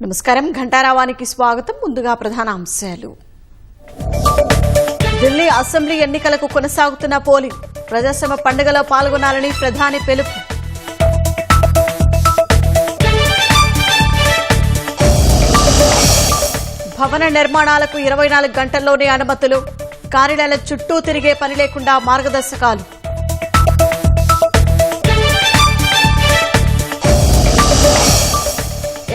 నమస్కారం ఘంటారావానికి స్వాగతం. ముందుగా ప్రధాన అంశాలు. ఢిల్లీ అసెంబ్లీ ఎన్నికలకు కొనసాగుతున్న పోలింగ్. ప్రజాస్వామ్య పండుగలో పాల్గొనాలని ప్రధాని పిలుపు. భవన నిర్మాణాలకు 24 గంటల్లోనే అనుమతులు. కార్యాలయాల చుట్టూ తిరిగే పని లేకుండా మార్గదర్శకాలు.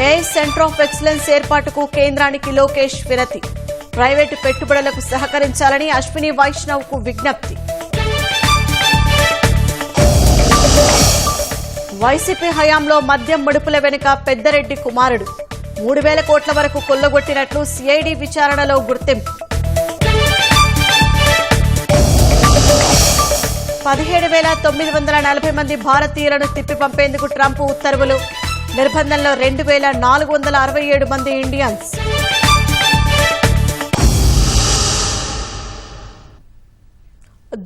ఏఐ సెంటర్ ఆఫ్ ఎక్సలెన్స్ ఏర్పాటుకు కేంద్రానికి లోకేష్ వినతి. ప్రైవేటు పెట్టుబడులకు సహకరించాలని అశ్విని వైష్ణవ్కు విజ్ఞప్తి. వైసీపీ హయాంలో మద్యం ముడుపుల వెనుక పెద్దరెడ్డి కుమారుడు 3,000 కోట్ల వరకు కొల్లగొట్టినట్లు సిఐడి విచారణలో గుర్తింపు. 17,940 మంది భారతీయులను తిప్పి పంపేందుకు ట్రంప్ ఉత్తర్వులు. నిర్బంధంలో 2,467 మంది ఇండియన్స్.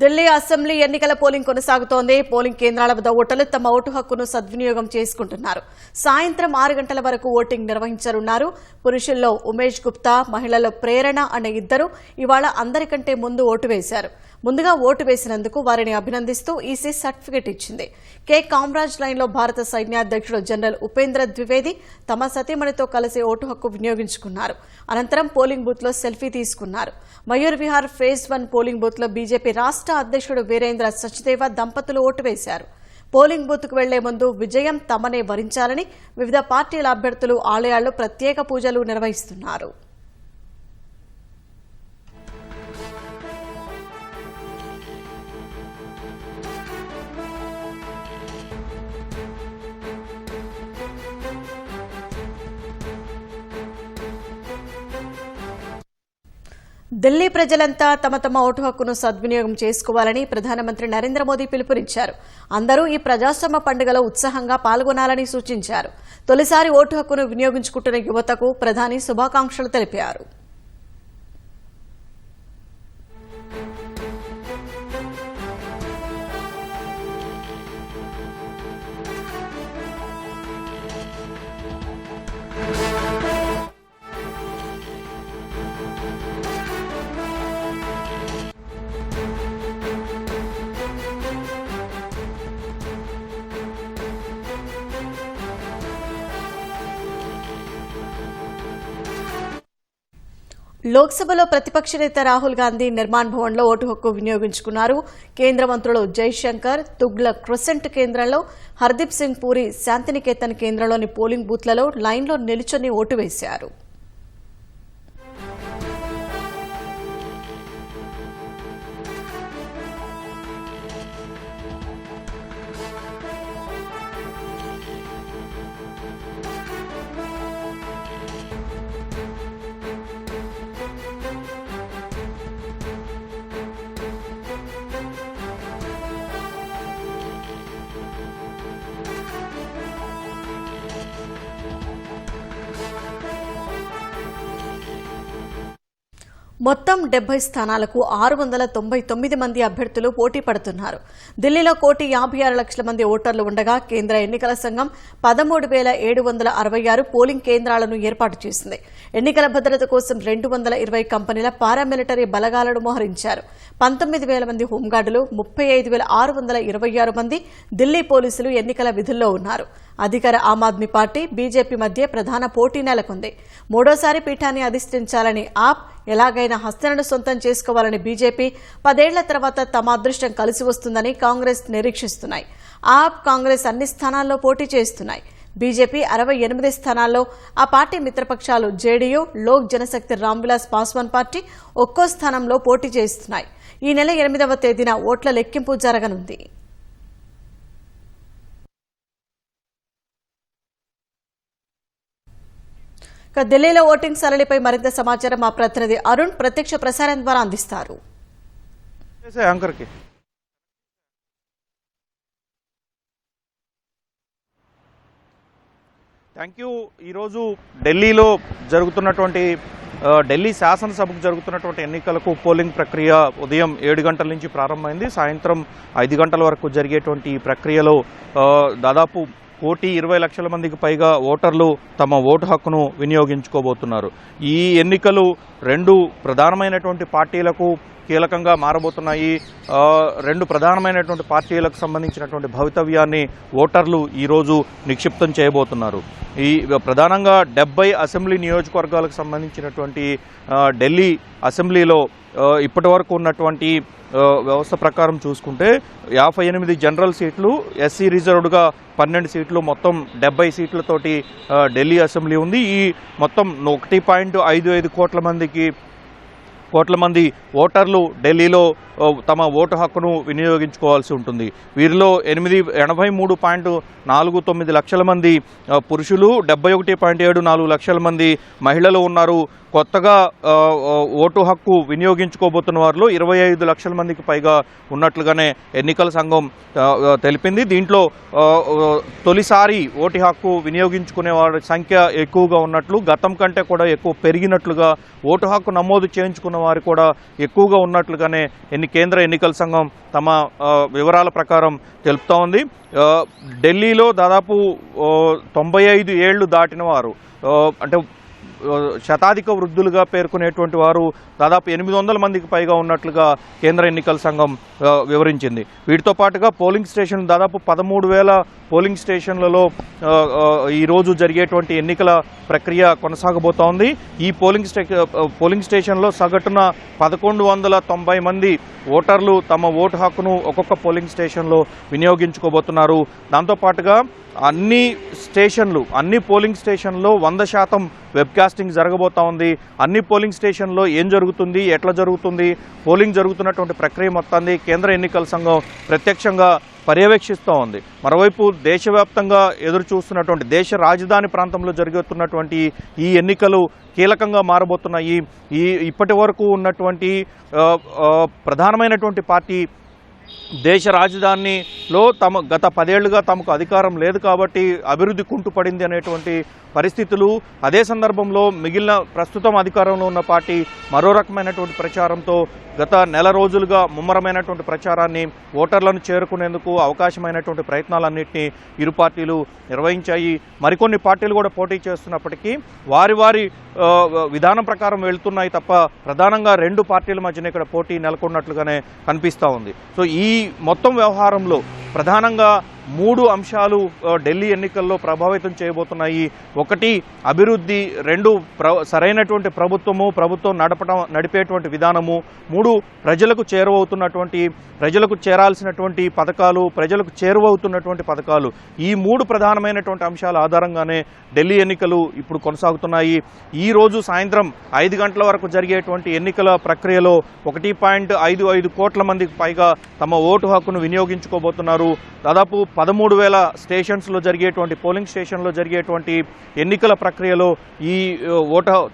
ఢిల్లీ అసెంబ్లీ ఎన్నికల పోలింగ్ కొనసాగుతోంది. పోలింగ్ కేంద్రాల వద్ద ఓటర్లు తమ ఓటు హక్కును సద్వినియోగం చేసుకుంటున్నారు. సాయంత్రం 6 గంటల వరకు ఓటింగ్ నిర్వహించనున్నారు. పురుషుల్లో ఉమేష్ గుప్తా, మహిళల్లో ప్రేరణ అనే ఇద్దరు ఇవాళ అందరికంటే ముందు ఓటు వేశారు. ముందుగా ఓటు వేసినందుకు వారిని అభినందిస్తూ ఈసీ సర్టిఫికెట్ ఇచ్చింది. కె కామరాజ్ లైన్లో భారత సైన్యాధ్యక్షుడు జనరల్ ఉపేంద్ర ద్వివేది తమ సతీమణితో కలిసి ఓటు హక్కు వినియోగించుకున్నారు. అనంతరం పోలింగ్ బూత్లో సెల్ఫీ తీసుకున్నారు. మయూర్ విహార్ ఫేజ్ 1 పోలింగ్ బూత్లో బీజేపీ రాష్ట్ర అధ్యక్షుడు వీరేంద్ర సచ్దేవ దంపతులు ఓటు వేశారు. పోలింగ్ బూత్కు వెళ్లే ముందు విజయం తమనే వరించాలని వివిధ పార్టీల అభ్యర్థులు ఆలయాల్లో ప్రత్యేక పూజలు నిర్వహిస్తున్నారు. ఢిల్లీ ప్రజలంతా తమ తమ ఓటు హక్కును సద్వినియోగం చేసుకోవాలని ప్రధానమంత్రి నరేంద్ర మోదీ పిలుపునిచ్చారు. అందరూ ఈ ప్రజాస్వామ్య పండుగలో ఉత్సాహంగా పాల్గొనాలని సూచించారు. తొలిసారి ఓటు హక్కును వినియోగించుకుంటున్న యువతకు ప్రధాని శుభాకాంక్షలు తెలిపారు. లోక్సభలో ప్రతిపక్ష నేత రాహుల్ గాంధీ నిర్మాణ్ భవన్లో ఓటు హక్కు వినియోగించుకున్నారు. కేంద్ర మంత్రులు జైశంకర్, తుగ్లక్ క్రొసెంట్ కేంద్రంలో, హర్దీప్ సింగ్ పూరి శాంతినికేతన్ కేంద్రంలోని పోలింగ్ బూత్లలో లైన్లో నిలుచొని ఓటు వేశారు. మొత్తం 70 స్థానాలకు 699 మంది అభ్యర్థులు పోటీ పడుతున్నారు. ఢిల్లీలో 1,56,00,000 మంది ఓటర్లు ఉండగా కేంద్ర ఎన్నికల సంఘం 13,766 పోలింగ్ కేంద్రాలను ఏర్పాటు చేసింది. ఎన్నికల భద్రత కోసం 220 కంపెనీల పారామిలిటరీ బలగాలను మోహరించారు. 19,000 మంది హోంగార్డులు, 35,626 మంది ఢిల్లీ పోలీసులు ఎన్నికల విధుల్లో ఉన్నారు. అధికార ఆమ్ ఆద్మీ పార్టీ, బీజేపీ మధ్య ప్రధాన పోటీ నెలకొంది. మూడోసారి పీఠాన్ని అధిష్ఠించాలని ఆప్, ఎలాగైనా హస్తలను సొంతం చేసుకోవాలని బీజేపీ, 10 ఏళ్ల తర్వాత తమ అదృష్టం కలిసి వస్తుందని కాంగ్రెస్ నిరీక్షిస్తున్నాయి. ఆప్, కాంగ్రెస్ అన్ని స్థానాల్లో పోటీ చేస్తున్నాయి. బీజేపీ 68 స్థానాల్లో, ఆ పార్టీ మిత్రపక్షాలు జేడీయూ, లోక్ జనశక్తి రామ్విలాస్ పాస్వాన్ పార్టీ ఒక్కో స్థానంలో పోటీ చేస్తున్నాయి. ఈ నెల 8వ తేదీన ఓట్ల లెక్కింపు జరగనుంది. ఢిల్లీలో ఓటింగ్ సరళిపై మరింత సమాచారం మా ప్రతినిధి అరుణ్ ప్రత్యక్ష ప్రసారం ద్వారా అందిస్తారు. Thank you. ఈరోజు ఢిల్లీలో జరుగుతున్నటువంటి ఢిల్లీ శాసనసభకు జరుగుతున్నటువంటి ఎన్నికలకు పోలింగ్ ప్రక్రియ ఉదయం 7 గంటల నుంచి ప్రారంభమైంది. సాయంత్రం 5 గంటల వరకు జరిగేటువంటి ఈ ప్రక్రియలో దాదాపు 1,20 లక్షల మందికి పైగా ఓటర్లు తమ ఓటు హక్కును వినియోగించుకోబోతున్నారు. ఈ ఎన్నికలు రెండు ప్రధానమైనటువంటి పార్టీలకు కీలకంగా మారబోతున్నాయి. రెండు ప్రధానమైనటువంటి పార్టీలకు సంబంధించినటువంటి భవితవ్యాన్ని ఓటర్లు ఈరోజు నిక్షిప్తం చేయబోతున్నారు. ఈ ప్రధానంగా 70 అసెంబ్లీ నియోజకవర్గాలకు సంబంధించినటువంటి ఢిల్లీ అసెంబ్లీలో ఇప్పటి వరకు ఉన్నటువంటి వ్యవస్థ ప్రకారం చూసుకుంటే 58 జనరల్ సీట్లు, ఎస్సీ రిజర్వ్డ్గా 12 సీట్లు, మొత్తం 70 సీట్లతోటి ఢిల్లీ అసెంబ్లీ ఉంది. ఈ మొత్తం 1.55 కోట్ల మంది ఓటర్లు ఢిల్లీలో తమ ఓటు హక్కును వినియోగించుకోవాల్సి ఉంటుంది. వీరిలో 83.49 లక్షల మంది పురుషులు, 71.74 లక్షల మంది మహిళలు ఉన్నారు. కొత్తగా ఓటు హక్కు వినియోగించుకోబోతున్న వారిలో 25 లక్షల మందికి పైగా ఉన్నట్లుగానే ఎన్నికల సంఘం తెలిపింది. దీంట్లో తొలిసారి ఓటు హక్కు వినియోగించుకునే వారి సంఖ్య ఎక్కువగా ఉన్నట్లు, గతం కంటే కూడా ఎక్కువ పెరిగినట్లుగా, ఓటు హక్కు నమోదు చేయించుకున్న వారు కూడా ఎక్కువగా ఉన్నట్లుగానే కేంద్ర ఎన్నికల సంఘం తమ వివరాల ప్రకారం తెలుపుతా ఉంది. ఢిల్లీలో దాదాపు 95 ఏళ్లు దాటిన వారు, అంటే శతాధిక వృద్ధులుగా పేర్కొనేటువంటి వారు దాదాపు 800 మందికి పైగా ఉన్నట్లుగా కేంద్ర ఎన్నికల సంఘం వివరించింది. వీటితో పాటుగా పోలింగ్ స్టేషన్ దాదాపు 13,000 పోలింగ్ స్టేషన్లలో ఈరోజు జరిగేటువంటి ఎన్నికల ప్రక్రియ కొనసాగబోతోంది. ఈ పోలింగ్ స్టేషన్లో సగటున 1190 మంది ఓటర్లు తమ ఓటు హక్కును ఒక్కొక్క పోలింగ్ స్టేషన్లో వినియోగించుకోబోతున్నారు. దాంతోపాటుగా అన్ని పోలింగ్ స్టేషన్లో 100% వెబ్కాస్టింగ్ జరగబోతా ఉంది. అన్ని పోలింగ్ స్టేషన్లో ఏం జరుగుతుంది, ఎట్లా జరుగుతుంది, పోలింగ్ జరుగుతున్నటువంటి ప్రక్రియ మొత్తాన్ని కేంద్ర ఎన్నికల సంఘం ప్రత్యక్షంగా పర్యవేక్షిస్తూ ఉంది. మరోవైపు దేశవ్యాప్తంగా ఎదురు చూస్తున్నటువంటి దేశ రాజధాని ప్రాంతంలో జరుగుతున్నటువంటి ఈ ఎన్నికలు కీలకంగా మారబోతున్నాయి. ఇప్పటి వరకు ఉన్నటువంటి ప్రధానమైనటువంటి పార్టీ దేశ రాజధానిలో గత 10 ఏళ్లుగా తమకు అధికారం లేదు కాబట్టి అభివృద్ధి కుంటుపడింది అనేటువంటి పరిస్థితులు, అదే సందర్భంలో మిగిలిన ప్రస్తుతం అధికారంలో ఉన్న పార్టీ మరో రకమైనటువంటి ప్రచారంతో గత నెల రోజులుగా ముమ్మరమైనటువంటి ప్రచారాన్ని ఓటర్లను చేరుకునేందుకు అవకాశమైనటువంటి ప్రయత్నాలన్నింటినీ ఇరు పార్టీలు నిర్వహించాయి. మరికొన్ని పార్టీలు కూడా పోటీ చేస్తున్నప్పటికీ వారి విధానం ప్రకారం వెళ్తున్నాయి తప్ప ప్రధానంగా రెండు పార్టీల మధ్యన ఇక్కడ పోటీ నెలకొన్నట్లుగానే కనిపిస్తూ ఉంది. సో ఈ మొత్తం వ్యవహారంలో ప్రధానంగా 3 అంశాలు ఢిల్లీ ఎన్నికల్లో ప్రభావితం చేయబోతున్నాయి. ఒకటి అభివృద్ధి, 2 సరైనటువంటి ప్రభుత్వం నడిపేటువంటి విధానము, 3 ప్రజలకు చేరాల్సినటువంటి పథకాలు, ప్రజలకు చేరువవుతున్నటువంటి పథకాలు. ఈ 3 ప్రధానమైనటువంటి అంశాల ఆధారంగానే ఢిల్లీ ఎన్నికలు ఇప్పుడు కొనసాగుతున్నాయి. ఈ రోజు సాయంత్రం 5 గంటల వరకు జరిగేటువంటి ఎన్నికల ప్రక్రియలో 1.55 కోట్ల మందికి పైగా తమ ఓటు హక్కును వినియోగించుకోబోతున్నారు. దాదాపు 13,000 స్టేషన్స్లో జరిగేటువంటి పోలింగ్ స్టేషన్లో జరిగేటువంటి ఎన్నికల ప్రక్రియలో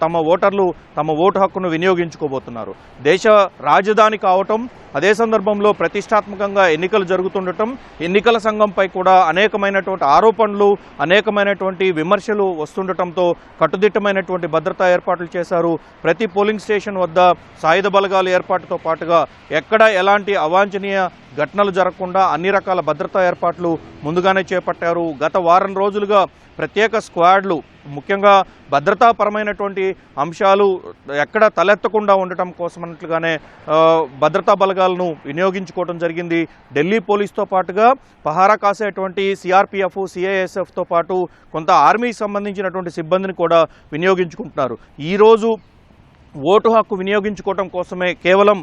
తమ ఓటర్లు తమ ఓటు హక్కును వినియోగించుకోబోతున్నారు. దేశ రాజధాని కావటం, అదే సందర్భంలో ప్రతిష్టాత్మకంగా ఎన్నికలు జరుగుతుండటం, ఎన్నికల సంఘంపై కూడా అనేకమైనటువంటి ఆరోపణలు, అనేకమైనటువంటి విమర్శలు వస్తుండటంతో కట్టుదిట్టమైనటువంటి భద్రతా ఏర్పాట్లు చేశారు. ప్రతి పోలింగ్ స్టేషన్ వద్ద సాయుధ బలగాల ఏర్పాటుతో పాటుగా ఎక్కడ ఎలాంటి అవాంఛనీయ ఘటనలు జరగకుండా అన్ని రకాల భద్రతా ఏర్పాట్లు ముందుగానే చేపట్టారు. గత వారం రోజులుగా ప్రత్యేక స్క్వాడ్లు, ముఖ్యంగా భద్రతాపరమైనటువంటి అంశాలు ఎక్కడ తలెత్తకుండా ఉండటం కోసమన్నట్లుగానే భద్రతా బలగాలను వినియోగించుకోవడం జరిగింది. ఢిల్లీ పోలీస్తో పాటుగా పహారా కాసేటువంటి సిఆర్పిఎఫ్, సిఐఎస్ఎఫ్తో పాటు కొంత ఆర్మీకి సంబంధించినటువంటి సిబ్బందిని కూడా వినియోగించుకుంటున్నారు. ఈరోజు ఓటు హక్కు వినియోగించుకోవటం కోసమే కేవలం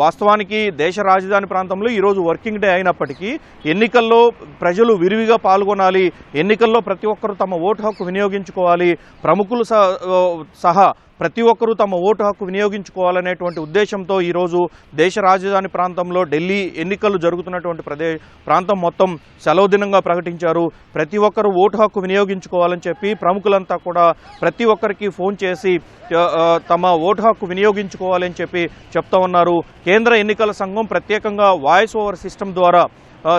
వాస్తవానికి దేశ రాజధాని ప్రాంతంలో ఈరోజు వర్కింగ్ డే అయినప్పటికీ ఎన్నికల్లో ప్రజలు విరివిగా పాల్గొనాలి, ఎన్నికల్లో ప్రతి ఒక్కరూ తమ ఓటు హక్కు వినియోగించుకోవాలి, ప్రముఖులు సహా ప్రతి ఒక్కరూ తమ ఓటు హక్కు వినియోగించుకోవాలనేటువంటి ఉద్దేశంతో ఈరోజు దేశ రాజధాని ప్రాంతంలో ఢిల్లీ ఎన్నికలు జరుగుతున్నటువంటి ప్రాంతం మొత్తం సెలవు దినంగా ప్రకటించారు. ప్రతి ఒక్కరూ ఓటు హక్కు వినియోగించుకోవాలని చెప్పి ప్రముఖులంతా కూడా ప్రతి ఒక్కరికి ఫోన్ చేసి తమ ఓటు హక్కు వినియోగించుకోవాలని చెప్పి చెప్తా ఉన్నారు. కేంద్ర ఎన్నికల సంఘం ప్రత్యేకంగా వాయిస్ ఓవర్ సిస్టమ్ ద్వారా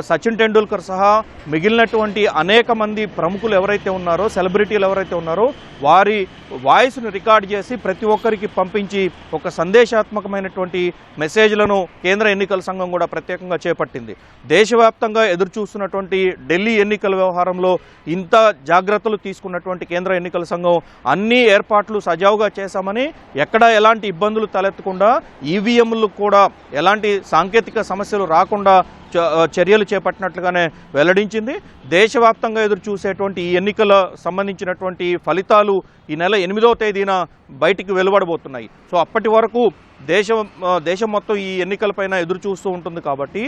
సచిన్ టెండూల్కర్ సహా మిగిలినటువంటి అనేక మంది ప్రముఖులు ఎవరైతే ఉన్నారో, సెలబ్రిటీలు ఎవరైతే ఉన్నారో వారి వాయిస్ను రికార్డ్ చేసి ప్రతి ఒక్కరికి పంపించి ఒక సందేశాత్మకమైనటువంటి మెసేజ్లను కేంద్ర ఎన్నికల సంఘం కూడా ప్రత్యేకంగా చేపట్టింది. దేశవ్యాప్తంగా ఎదురు చూస్తున్నటువంటి ఢిల్లీ ఎన్నికల వ్యవహారంలో ఇంత జాగ్రత్తలు తీసుకున్నటువంటి కేంద్ర ఎన్నికల సంఘం అన్ని ఏర్పాట్లు సజావుగా చేశామని, ఎక్కడా ఎలాంటి ఇబ్బందులు తలెత్తకుండా, ఈవీఎంలు కూడా ఎలాంటి సాంకేతిక సమస్యలు రాకుండా చర్యలు చేపట్టినట్లుగానే వెల్లడించింది. దేశవ్యాప్తంగా ఎదురు చూసేటువంటి ఈ ఎన్నికల సంబంధించినటువంటి ఫలితాలు ఈ నెల 8వ తేదీన బయటికి వెలువడబోతున్నాయి. సో అప్పటి వరకు దేశం మొత్తం ఈ ఎన్నికలపైన ఎదురు చూస్తూ ఉంటుంది కాబట్టి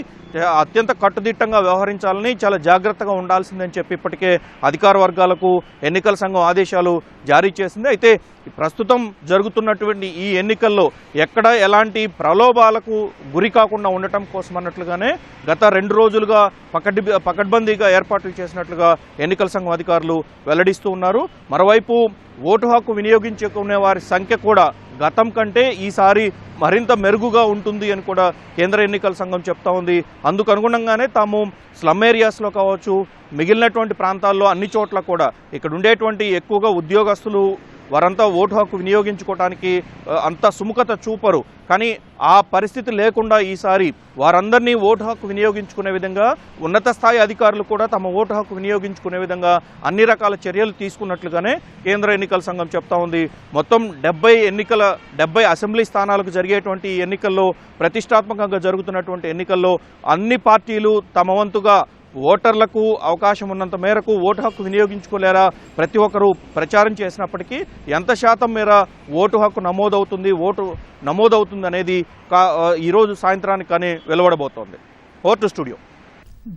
అత్యంత కట్టుదిట్టంగా వ్యవహరించాలని, చాలా జాగ్రత్తగా ఉండాల్సిందని చెప్పి ఇప్పటికే అధికార వర్గాలకు ఎన్నికల సంఘం ఆదేశాలు జారీ చేసింది. అయితే ప్రస్తుతం జరుగుతున్నటువంటి ఈ ఎన్నికల్లో ఎక్కడ ఎలాంటి ప్రలోభాలకు గురి కాకుండా ఉండటం కోసం అన్నట్లుగానే గత 2 రోజులుగా పకడ్బందీగా ఏర్పాట్లు చేసినట్లుగా ఎన్నికల సంఘం అధికారులు వెల్లడిస్తూ ఉన్నారు. మరోవైపు ఓటు హక్కు వినియోగించుకునే వారి సంఖ్య కూడా గతం కంటే ఈసారి మరింత మెరుగుగా ఉంటుంది అని కూడా కేంద్ర ఎన్నికల సంఘం చెప్తా ఉంది. అందుకు అనుగుణంగానే తాము స్లమ్ ఏరియాస్లో కావచ్చు, మిగిలినటువంటి ప్రాంతాల్లో అన్ని చోట్ల కూడా ఇక్కడ ఉండేటువంటి ఎక్కువగా ఉద్యోగస్తులు వారంతా ఓటు హక్కు వినియోగించుకోవడానికి అంత సుముఖత చూపరు. కానీ ఆ పరిస్థితి లేకుండా ఈసారి వారందరినీ ఓటు హక్కు వినియోగించుకునే విధంగా ఉన్నత స్థాయి అధికారులు కూడా తమ ఓటు హక్కు వినియోగించుకునే విధంగా అన్ని రకాల చర్యలు తీసుకున్నట్లుగానే కేంద్ర ఎన్నికల సంఘం చెప్తా ఉంది. మొత్తం 70 అసెంబ్లీ స్థానాలకు జరిగేటువంటి ఎన్నికల్లో, ప్రతిష్టాత్మకంగా జరుగుతున్నటువంటి ఎన్నికల్లో అన్ని పార్టీలు తమ వంతుగా ఓటర్లకు అవకాశం ఉన్నంత మేరకు ఓటు హక్కు వినియోగించుకోలేరా ప్రతి ఒక్కరూ ప్రచారం చేసినప్పటికీ ఎంత శాతం మేర ఓటు హక్కు నమోదవుతుంది అనేది ఈరోజు సాయంత్రానికి కానీ వెలువడబోతోంది. Vote studio.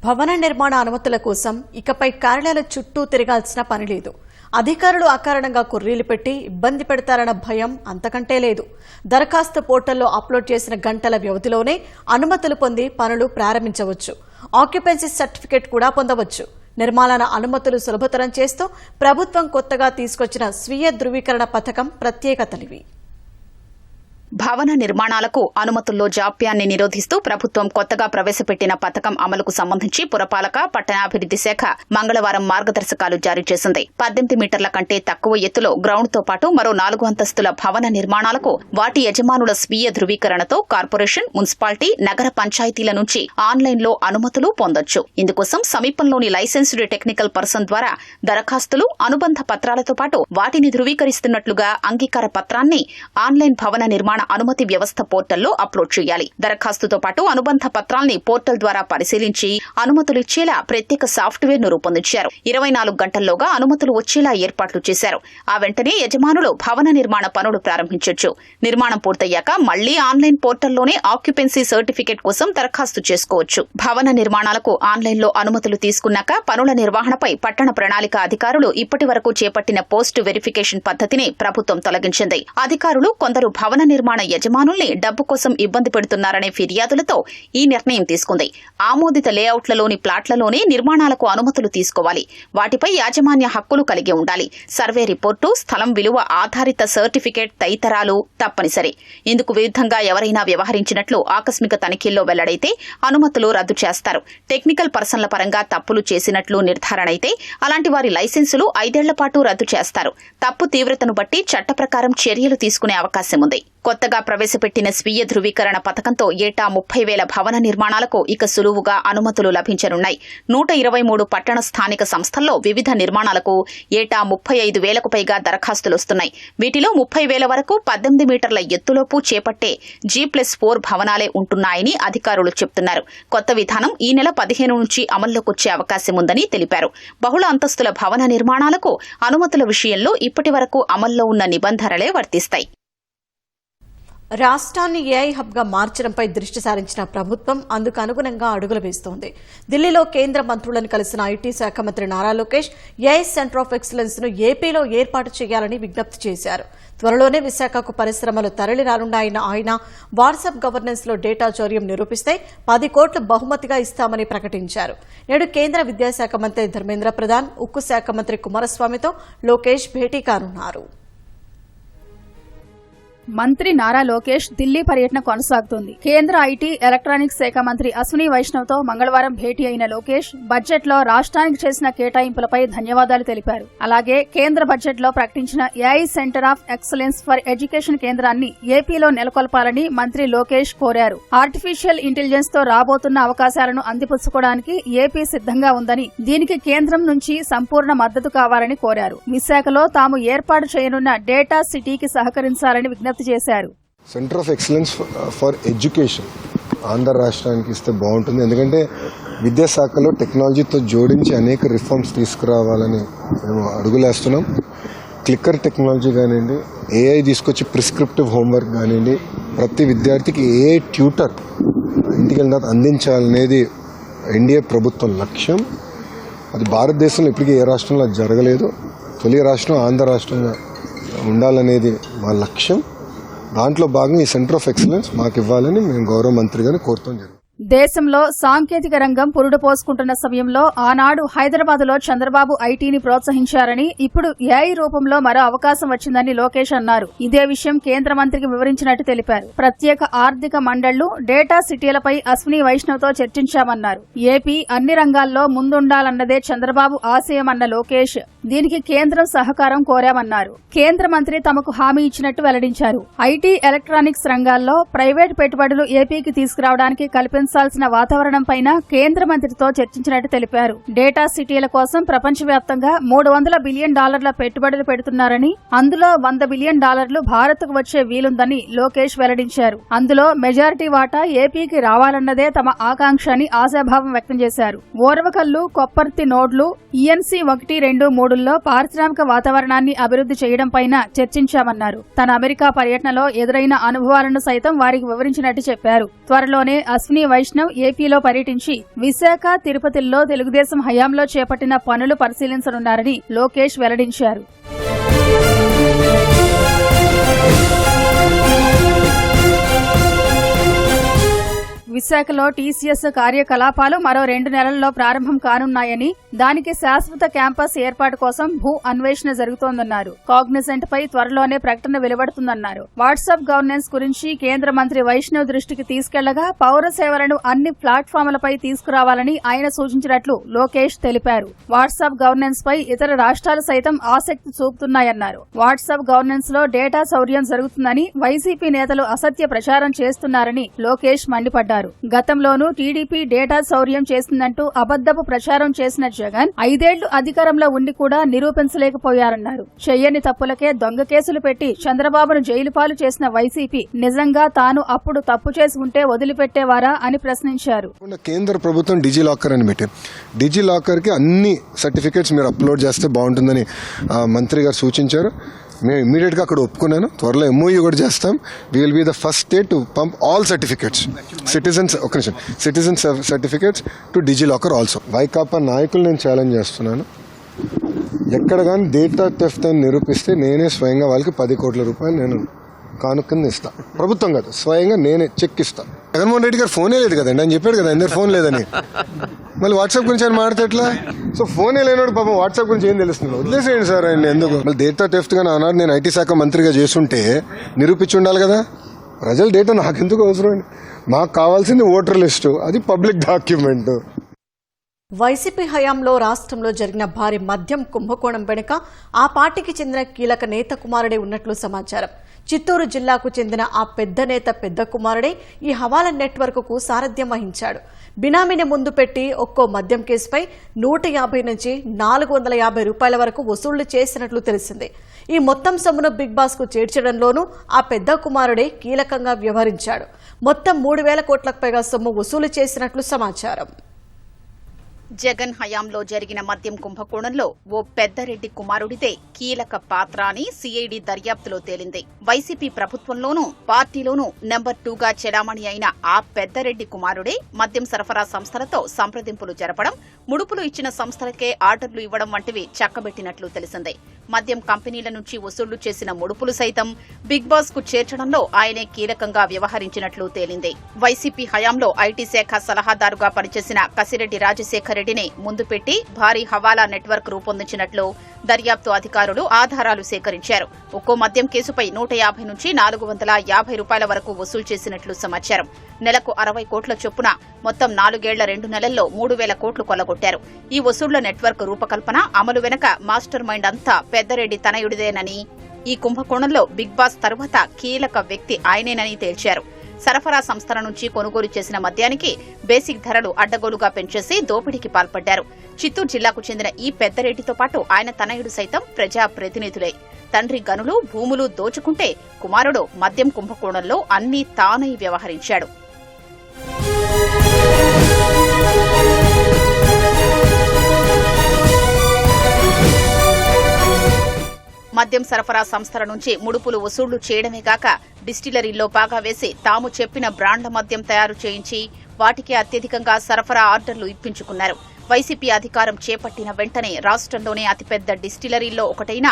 భవన నిర్మాణ అనుమతుల కోసం ఇకపై కార్యాలయాల చుట్టూ తిరగాల్సిన పని లేదు. అధికారులు అకారణంగా కుర్రీలు పెట్టి ఇబ్బంది పెడతారన్న భయం అంతకంటే లేదు. దరఖాస్తు పోర్టల్లో అప్లోడ్ చేసిన గంటల వ్యవధిలోనే అనుమతులు పొంది పనులు ప్రారంభించవచ్చు. ఆక్యుపెన్సీ సర్టిఫికేట్ కూడా పొందవచ్చు. నిర్మాణ అనుమతులు సులభతరం చేస్తూ ప్రభుత్వం కొత్తగా తీసుకొచ్చిన స్వీయ ధృవీకరణ పథకం ప్రత్యేకతలివి. భవన నిర్మాణాలకు అనుమతుల్లో జాప్యాన్ని నిరోధిస్తూ ప్రభుత్వం కొత్తగా ప్రవేశపెట్టిన పథకం అమలుకు సంబంధించి పురపాలక, పట్టణాభివృద్ది శాఖ మంగళవారం మార్గదర్శకాలు జారీ చేసింది. 18 మీటర్ల కంటే తక్కువ ఎత్తులో గ్రౌండ్తో పాటు మరో 4 అంతస్తుల భవన నిర్మాణాలకు వాటి యజమానుల స్వీయ ధృవీకరణతో కార్పొరేషన్, మున్సిపాలిటీ, నగర పంచాయతీల నుంచి ఆన్లైన్లో అనుమతులు పొందొచ్చు. ఇందుకోసం సమీపంలోని లైసెన్స్డ్ టెక్నికల్ పర్సన్ ద్వారా దరఖాస్తులు, అనుబంధ పత్రాలతో పాటు వాటిని ధృవీకరిస్తున్నట్లుగా అంగీకార పత్రాన్ని ఆన్లైన్ భవన నిర్మాణ అనుమతి వ్యవస్థ పోర్టల్లో అప్లోడ్ చేయాలి. దరఖాస్తుతో పాటు అనుబంధ పత్రాల్ని పోర్టల్ ద్వారా పరిశీలించి అనుమతులు ఇచ్చేలా ప్రత్యేక సాఫ్ట్వేర్ ను రూపొందించారు. 24 గంటల్లోగా అనుమతులు వచ్చేలా ఏర్పాట్లు చేశారు. ఆ వెంటనే యజమానులు భవన నిర్మాణ పనులు ప్రారంభించొచ్చు. నిర్మాణం పూర్తయ్యాక మళ్లీ ఆన్లైన్ పోర్టల్లోనే ఆక్యుపెన్సీ సర్టిఫికేట్ కోసం దరఖాస్తు చేసుకోవచ్చు. భవన నిర్మాణాలకు ఆన్లైన్లో అనుమతులు తీసుకున్నాక పనుల నిర్వహణపై పట్టణ ప్రణాళిక అధికారులు ఇప్పటి వరకు చేపట్టిన పోస్ట్ వెరిఫికేషన్ పద్ధతిని ప్రభుత్వం తొలగించింది. అధికారులు కొందరు భవన నిర్మాణ యజమానుల్ని డబ్బు కోసం ఇబ్బంది పెడుతున్నారనే ఫిర్యాదులతో ఈ నిర్ణయం తీసుకుంది. ఆమోదిత లేఅవుట్లలోని ప్లాట్లలోనే నిర్మాణాలకు అనుమతులు తీసుకోవాలి. వాటిపై యాజమాన్య హక్కులు కలిగి ఉండాలి. సర్వే రిపోర్టు, స్థలం విలువ ఆధారిత సర్టిఫికేట్ తదితరాలు తప్పనిసరి. ఇందుకు విరుద్ధంగా ఎవరైనా వ్యవహరించినట్లు ఆకస్మిక తనిఖీల్లో వెల్లడైతే అనుమతులు రద్దు చేస్తారు. టెక్నికల్ పర్సన్ల పరంగా తప్పులు చేసినట్లు నిర్ధారణ అయితే అలాంటి వారి లైసెన్సులు 5 ఏళ్ల పాటు రద్దు చేస్తారు. తప్పు తీవ్రతను బట్టి చట్ట ప్రకారం చర్యలు తీసుకునే అవకాశం ఉంది. కొత్తగా ప్రవేశపెట్టిన స్వీయ ధృవీకరణ పథకంతో ఏటా 30,000 భవన నిర్మాణాలకు ఇక సులువుగా అనుమతులు లభించనున్నాయి. 123 పట్టణ స్థానిక సంస్థల్లో వివిధ నిర్మాణాలకు ఏటా 35,000కు పైగా దరఖాస్తులొస్తున్నాయి. వీటిలో 30,000 వరకు 18 మీటర్ల ఎత్తులోపు చేపట్టే G+4 భవనాలే ఉంటున్నాయని అధికారులు చెబుతున్నారు. కొత్త విధానం ఈ నెల 15 నుంచి అమల్లోకొచ్చే అవకాశం ఉందని తెలిపారు. బహుళ అంతస్తుల భవన నిర్మాణాలకు అనుమతుల విషయంలో ఇప్పటి వరకు అమల్లో ఉన్న నిబంధనలే వర్తిస్తాయి. రాష్ట్రాన్ని ఏఐ హబ్గా మార్చడంపై దృష్టి సారించిన ప్రభుత్వం అందుకు అనుగుణంగా అడుగులు వేస్తోంది. ఢిల్లీలో కేంద్ర మంత్రులను కలిసిన ఐటీ శాఖ మంత్రి Nara Lokesh AI center of excellence ను ఏపీలో ఏర్పాటు చేయాలని విజ్ఞప్తి చేశారు. త్వరలోనే విశాఖకు పరిశ్రమలు తరలి రానున్నాయన్న ఆయన వాట్సాప్ గవర్నెన్స్ లో డేటా చౌర్యం నిరూపిస్తే 10 కోట్లు బహుమతిగా ఇస్తామని ప్రకటించారు. నేడు కేంద్ర విద్యాశాఖ మంత్రి ధర్మేంద్ర ప్రధాన్, ఉక్కు శాఖ మంత్రి కుమారస్వామితో లోకేష్ భేటీ కానున్నారు. మంత్రి నారా లోకేష్ ఢిల్లీ పర్యటన కొనసాగుతోంది. కేంద్ర ఐటీ ఎలక్ట్రానిక్స్ శాఖ మంత్రి అశ్విని వైష్ణవ్ తో మంగళవారం భేటీ అయిన లోకేష్ బడ్జెట్ లో రాష్ట్రానికి చేసిన కేటాయింపులపై ధన్యవాదాలు తెలిపారు. అలాగే కేంద్ర బడ్జెట్ లో ప్రకటించిన AI center of excellence for education కేంద్రాన్ని ఏపీలో నెలకొల్పాలని మంత్రి లోకేష్ కోరారు. ఆర్టిఫిషియల్ ఇంటెలిజెన్స్ తో రాబోతున్న అవకాశాలను అందిపుచ్చుకోవడానికి ఏపీ సిద్ధంగా ఉందని, దీనికి కేంద్రం నుంచి సంపూర్ణ మద్దతు కావాలని కోరారు. విశాఖలో తాము ఏర్పాటు చేయనున్న డేటా సిటీకి సహకరించాలని విజ్ఞప్తి చేశారు. Centre of excellence for education Andhra రాష్ట్రానికి ఇస్తే బాగుంటుంది. ఎందుకంటే విద్యాశాఖలో టెక్నాలజీతో జోడించి అనేక రిఫార్మ్స్ తీసుకురావాలని మేము అడుగులేస్తున్నాం. క్లిక్కర్ టెక్నాలజీ కానివ్వండి, ఏఐ తీసుకొచ్చి ప్రిస్క్రిప్టివ్ హోంవర్క్ కానివ్వండి, ప్రతి విద్యార్థికి ఏఐ ట్యూటర్ ఇంటికి వెళ్ళిన అందించాలనేది ఎన్డీఏ ప్రభుత్వం లక్ష్యం. అది భారతదేశంలో ఇప్పటికీ ఏ రాష్ట్రంలో జరగలేదు. తొలి రాష్ట్రం ఆంధ్ర రాష్ట్రంగా ఉండాలనేది మా లక్ష్యం. దాంట్లో భాగంగా ఈ సెంటర్ ఆఫ్ ఎక్సలెన్స్ మాకు ఇవ్వాలని మేము గౌరవ మంత్రి గారిని కోరుతాం జరిగింది. దేశంలో సాంకేతిక రంగం పురుడు పోసుకుంటున్న సమయంలో ఆనాడు హైదరాబాద్లో చంద్రబాబు ఐటీని ప్రోత్సహించారని, ఇప్పుడు ఏఐ రూపంలో మరో అవకాశం వచ్చిందని లోకేష్ అన్నారు. ఇదే విషయం కేంద్ర మంత్రికి వివరించినట్టు తెలిపారు. ప్రత్యేక ఆర్థిక మండళ్లు, డేటా సిటీలపై అశ్విని వైష్ణవ్ తో చర్చించామన్నారు. ఏపీ అన్ని రంగాల్లో ముందుండాలన్నదే చంద్రబాబు ఆశయమన్న లోకేష్ దీనికి కేంద్రం సహకారం కోరామన్నారు. కేంద్ర మంత్రి తమకు హామీ ఇచ్చినట్టు వెల్లడించారు. ఐటీ ఎలక్ట్రానిక్స్ రంగాల్లో ప్రైవేట్ పెట్టుబడులు ఏపీకి తీసుకురావడానికి కల్పించాల్సిన వాతావరణంపైన కేంద్ర మంత్రితో చర్చించినట్టు తెలిపారు. డేటా సిటీల కోసం ప్రపంచవ్యాప్తంగా $300 బిలియన్ పెట్టుబడులు పెడుతున్నారని, అందులో $100 బిలియన్ భారత్కు వచ్చే వీలుందని లోకేష్ వెల్లడించారు. అందులో మెజారిటీ వాటా ఏపీకి రావాలన్నదే తమ ఆకాంక్ష అని ఆశాభావం వ్యక్తం చేశారు. ఓర్వకల్లు, కొప్పర్తి నోడ్లు, ENC 1-2-3ల్లో పారిశ్రామిక వాతావరణాన్ని అభివృద్ధి చేయడంపైన చర్చించామన్నారు. తన అమెరికా పర్యటనలో ఎదురైన అనుభవాలను సైతం వారికి వివరించినట్టు చెప్పారు. త్వరలోనే అశ్విని వైష్ణవ్ ఏపీలో పర్యటించి విశాఖ, తిరుపతిల్లో తెలుగుదేశం హయాంలో చేపట్టిన పనులు పరిశీలించనున్నారని లోకేష్ వెల్లడించారు. విశాఖలో టీసీఎస్ కార్యకలాపాలు మరో 2 నెలల్లో ప్రారంభం కానున్నాయని, దానికి శాశ్వత క్యాంపస్ ఏర్పాటు కోసం భూ అన్వేషణ జరుగుతోందన్నారు. కాగ్నిజెంట్ పై త్వరలోనే ప్రకటన వెలువడుతుందన్నారు. వాట్సాప్ గవర్నెన్స్ గురించి కేంద్ర మంత్రి వైష్ణవ్ దృష్టికి తీసుకెళ్లగా పౌర సేవలను అన్ని ప్లాట్ఫామ్లపై తీసుకురావాలని ఆయన సూచించినట్లు లోకేష్ తెలిపారు. వాట్సాప్ గవర్నెన్స్ పై ఇతర రాష్ట్రాలు సైతం ఆసక్తి చూపుతున్నాయన్నారు. వాట్సాప్ గవర్నెన్స్ లో డేటా శౌర్యం జరుగుతుందని వైసీపీ నేతలు అసత్య ప్రచారం చేస్తున్నారని లోకేష్ మండిపడ్డారు. గతంలోనూ టీడీపీ డేటా శౌర్యం చేసిందంటూ అబద్దపు ప్రచారం చేసిన జగన్ 5 ఏళ్లు అధికారంలో ఉండి కూడా నిరూపించలేకపోయారన్నారు. చెయ్యని తప్పులకే దొంగ కేసులు పెట్టి చంద్రబాబును జైలు పాలు చేసిన వైసీపీ నిజంగా తాను అప్పుడు తప్పు చేసి ఉంటే వదిలిపెట్టేవారా అని ప్రశ్నించారు. కేంద్ర ప్రభుత్వం డిజి లాకర్ అని పెట్టి, డిజి లాకర్ కి అన్ని సర్టిఫికేట్స్ మీరు అప్లోడ్ చేస్తే బాగుంటుందని మంత్రి గారు సూచించారు. మేము ఇమ్మీడియట్ గా అక్కడ ఒప్పుకున్నాను. త్వరలో MOU కూడా చేస్తాం. We will be the first state to pump all certificates, citizen certificates to DigiLocker also. వైకాపా నాయకులు నేను ఛాలెంజ్ చేస్తున్నాను. ఎక్కడ కానీ డేటా థెఫ్ట్ అని నిరూపిస్తే నేనే స్వయంగా వాళ్ళకి 10 కోట్ల రూపాయలు నేను కానుకని ఇస్తా. ప్రభుత్వం కాదు, స్వయంగా నేనే చెక్ ఇస్తా. జగన్మోహన్ రెడ్డి గారు ఫోనే లేదు కదండి, ఆయన చెప్పాడు కదా అందరు ఫోన్ లేదని. మళ్ళీ వాట్సాప్ గురించి ఆయన మాట్లాడట్లా. సో ఫోనే లేనాడు పాపం వాట్సాప్ గురించి ఏం తెలుస్తుంది? వదిలేసేయండి సార్ ఆయన. ఎందుకు మళ్ళీ డేటా థెఫ్ట్ గా అన్నారు. నేను ఐటీ శాఖ మంత్రిగా చేస్తుంటే నిరూపించి ఉండాలి కదా. ప్రజల డేటా నాకెందుకు అవసరం? మాకు కావాల్సింది ఓటర్ లిస్టు, అది పబ్లిక్ డాక్యుమెంట్. వైసీపీ హయాంలో రాష్ట్రంలో జరిగిన భారీ మద్యం కుంభకోణం వెనుక ఆ పార్టీకి చెందిన కీలక నేత కుమారుడే ఉన్నట్లు సమాచారం. చిత్తూరు జిల్లాకు చెందిన ఆ పెద్ద నేత పెద్ద కుమారుడే ఈ హవాలా నెట్వర్క్కు సారథ్యం వహించాడు. బినామీని ముందు పెట్టి ఒక్కో మద్యం కేసుపై 150 నుంచి 450 రూపాయల వరకు వసూళ్లు చేసినట్లు తెలిసింది. ఈ మొత్తం సొమ్మును బిగ్ బాస్ కు చేర్చడంలోనూ ఆ పెద్ద కుమారుడే కీలకంగా వ్యవహరించాడు. మొత్తం 3000 కోట్లకు పైగా సొమ్ము వసూలు చేసినట్లు సమాచారం. జగన్ హయాంలో జరిగిన మద్యం కుంభకోణంలో ఓ పెద్దరెడ్డి కుమారుడిదే కీలక పాత్ర అని సిఐడి దర్యాప్తులో తేలింది. వైసీపీ ప్రభుత్వంలోనూ పార్టీలోనూ నెంబర్ 2గా చెలామణి అయిన ఆ పెద్దరెడ్డి కుమారుడే మద్యం సరఫరా సంస్థలతో సంప్రదింపులు జరపడం, ముడుపులు ఇచ్చిన సంస్థలకే ఆర్డర్లు ఇవ్వడం వంటివి చక్కబెట్టినట్లు తెలిసింది. మద్యం కంపెనీల నుంచి వసూళ్లు చేసిన ముడుపులు సైతం బిగ్ బాస్ కు చేర్చడంలో ఆయనే కీలకంగా వ్యవహరించినట్లు తేలింది. వైసీపీ హయాంలో ఐటీ శాఖ సలహాదారుగా పనిచేసిన కసిరెడ్డి రాజశేఖర్ రెడ్డిని ముందు పెట్టి భారీ హవాలా నెట్వర్క్ రూపొందించినట్లు దర్యాప్తు అధికారులు ఆధారాలు సేకరించారు. ఒక్కో మద్యం కేసుపై 150 నుంచి 450 రూపాయల వరకు వసూలు చేసినట్లు సమాచారం. నెలకు 60 కోట్ల చొప్పున మొత్తం 4 ఏళ్ల 2 నెలల్లో 3000 కోట్లు కొల్లగొట్టారు. ఈ వసూళ్ల నెట్వర్క్ రూపకల్పన, అమలు వెనక మాస్టర్ మైండ్ అంతా పెద్దరెడ్డి తనయుడిదేనని, ఈ కుంభకోణంలో బిగ్ బాస్ తరువాత కీలక వ్యక్తి ఆయనేనని తేల్చారు. సరఫరా సంస్థల నుంచి కొనుగోలు చేసిన మద్యానికి బేసిక్ ధరలు అడ్డగోలుగా పెంచేసి దోపిడీకి పాల్పడ్డారు. చిత్తూరు జిల్లాకు చెందిన ఈ పెద్దరెడ్డితో పాటు ఆయన తనయుడు సైతం ప్రజా ప్రతినిధులే. తండ్రి గనులు, భూములు దోచుకుంటే కుమారుడు మద్యం కుంభకోణంలో అన్నీ తానై వ్యవహరించాడు. మద్యం సరఫరా సంస్థల నుంచి ముడుపులు వసూళ్లు చేయడమే కాక డిస్టిలరీల్లో పాగా వేసి తాము చెప్పిన బ్రాండ్ల మద్యం తయారు చేయించి వాటికి అత్యధికంగా సరఫరా ఆర్డర్లు ఇప్పించుకున్నారు. వైసీపీ అధికారం చేపట్టిన వెంటనే రాష్ట్రంలోనే అతిపెద్ద డిస్టిలరీల్లో ఒకటైన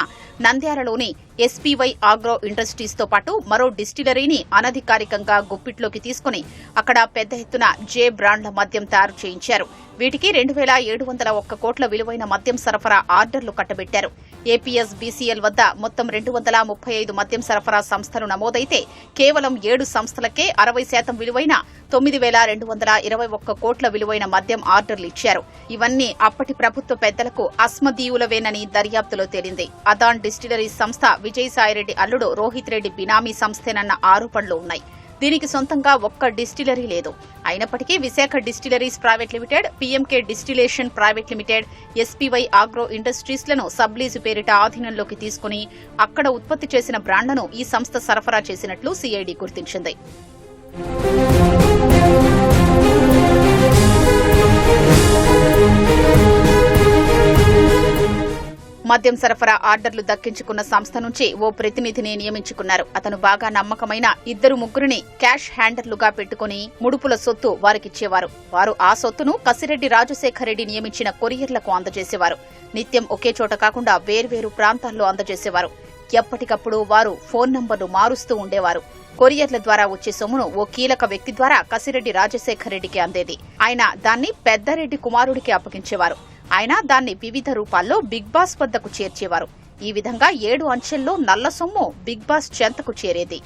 నంద్యాలలోని ఎస్పీవై ఆగ్రో ఇండస్ట్రీస్ తో పాటు మరో డిస్టిలరీని అనధికారికంగా గుప్పిట్లోకి తీసుకుని అక్కడ పెద్ద ఎత్తున జే బ్రాండ్ల మద్యం తయారు చేయించారు. వీటికి 2701 కోట్ల విలువైన మద్యం సరఫరా ఆర్డర్లు కట్టబెట్టారు. ఏపీఎస్ బీసీఎల్ వద్ద మొత్తం 235 మద్యం సరఫరా సంస్థలు నమోదైతే కేవలం 7 సంస్థలకే 60% విలువైన 9221 కోట్ల విలువైన మద్యం ఆర్డర్లు ఇచ్చారు. ఇవన్నీ అప్పటి ప్రభుత్వ పెద్దలకు అస్మదీయులవేనని దర్యాప్తులో తేలింది. అదాన్ డిస్టిలరీ సంస్థ విజయసాయిరెడ్డి అల్లుడు రోహిత్ రెడ్డి బినామీ సంస్థేనన్న ఆరోపణలు ఉన్నాయి. దీనికి సొంతంగా ఒక్క డిస్టిలరీ లేదు. అయినప్పటికీ Visakha distilleries private limited, PMK distillation private limited, SPY agro industries లను సబ్లీజు పేరిట ఆధీనంలోకి తీసుకుని అక్కడ ఉత్పత్తి చేసిన బ్రాండ్లను ఈ సంస్థ సరఫరా చేసినట్లు సీఐడీ గుర్తించింది. మద్యం సరఫరా ఆర్డర్లు దక్కించుకున్న సంస్థ నుంచి ఓ ప్రతినిధిని నియమించుకున్నారు. అతను బాగా నమ్మకమైన 2-3 క్యాష్ హ్యాండర్లుగా పెట్టుకుని ముడుపుల సొత్తు వారికిచ్చేవారు. వారు ఆ సొత్తును కసిరెడ్డి రాజశేఖర్ రెడ్డి నియమించిన కొరియర్లకు అందజేసేవారు. నిత్యం ఒకే చోట కాకుండా వేర్వేరు ప్రాంతాల్లో అందజేసేవారు. ఎప్పటికప్పుడు వారు ఫోన్ నంబర్లు మారుస్తూ ఉండేవారు. కొరియర్ల ద్వారా వచ్చే సొమ్మును ఓ కీలక వ్యక్తి ద్వారా కసిరెడ్డి రాజశేఖర్ రెడ్డికి అందేది. ఆయన దాన్ని పెద్దరెడ్డి కుమారుడికి అప్పగించేవారు. ఆయన దాన్ని వివిధ రూపాల్లో బిగ్ బాస్ వద్దకు చేర్చేవారు. ఈ విధంగా 7 అంచెల్లో నల్ల సొమ్ము బిగ్ బాస్ చెంతకు చేరేది.